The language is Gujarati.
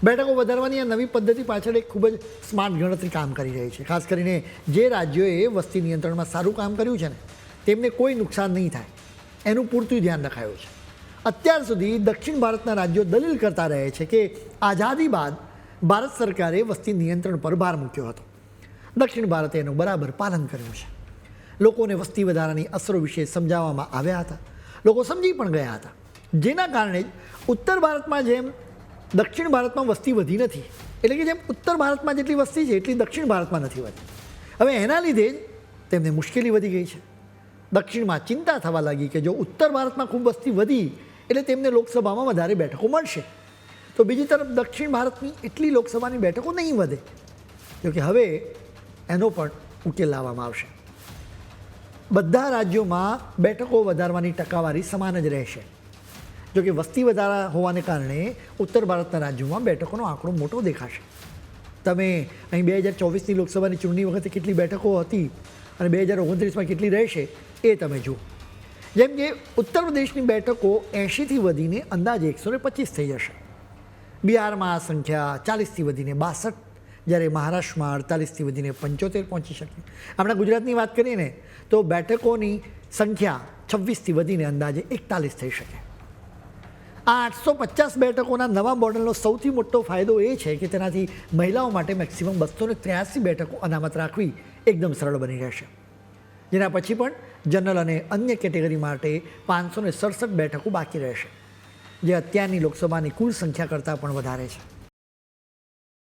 બેઠકો વધારવાની આ નવી પદ્ધતિ પાછળ એક ખૂબ જ સ્માર્ટ ગણતરી કામ કરી રહી છે. ખાસ કરીને જે રાજ્યોએ વસ્તી નિયંત્રણમાં સારું કામ કર્યું છે ને તેમને કોઈ નુકસાન નહીં થાય એનું પૂરતું ધ્યાન રખાયું છે. અત્યાર સુધી દક્ષિણ ભારતના રાજ્યો દલીલ કરતા રહે છે કે આઝાદી બાદ ભારત સરકારે વસ્તી નિયંત્રણ પર ભાર મૂક્યો હતો. દક્ષિણ ભારતે એનું બરાબર પાલન કર્યું છે. લોકોને વસ્તી વધારાની અસરો વિશે સમજાવવામાં આવ્યા હતા. લોકો સમજી પણ ગયા હતા. જેના કારણે જ ઉત્તર ભારતમાં જેમ દક્ષિણ ભારતમાં વસ્તી વધી નથી, એટલે કે જેમ ઉત્તર ભારતમાં જેટલી વસ્તી છે એટલી દક્ષિણ ભારતમાં નથી વધી. હવે એના લીધે જ તેમને મુશ્કેલી વધી ગઈ છે. દક્ષિણમાં ચિંતા થવા લાગી કે જો ઉત્તર ભારતમાં ખૂબ વસ્તી વધી એટલે તેમને લોકસભામાં વધારે બેઠકો મળશે, તો બીજી તરફ દક્ષિણ ભારતની એટલી લોકસભાની બેઠકો નહીં વધે. જોકે હવે એનો પણ ઉકેલ લાવવામાં આવશે. બધા રાજ્યોમાં બેઠકો વધારવાની ટકાવારી સમાન જ રહેશે. જોકે વસ્તી વધારા હોવાને કારણે ઉત્તર ભારતના રાજ્યોમાં બેઠકોનો આંકડો મોટો દેખાશે. તમે અહીં 2024ની લોકસભાની ચૂંટણી વખતે કેટલી બેઠકો હતી અને 2029માં કેટલી રહેશે એ તમે જુઓ. જેમ કે ઉત્તર પ્રદેશની બેઠકો 80થી વધીને અંદાજે 125 થઈ જશે. બિહારમાં આ સંખ્યા 40થી વધીને 62, જ્યારે મહારાષ્ટ્રમાં 48થી વધીને 75 પહોંચી શકે. આપણા ગુજરાતની વાત કરીએ ને તો બેઠકોની સંખ્યા 26થી વધીને અંદાજે 41 થઈ શકે. આ 850 બેઠકોના નવા મોડલનો સૌથી મોટો ફાયદો એ છે કે તેનાથી મહિલાઓ માટે મેક્સિમમ 283 બેઠકો અનામત રાખવી એકદમ સરળ બની રહેશે. જેના પછી પણ જનરલ અને અન્ય કેટેગરી માટે 567 બેઠકો બાકી રહેશે, જે અત્યારની લોકસભાની કુલ સંખ્યા કરતાં પણ વધારે છે.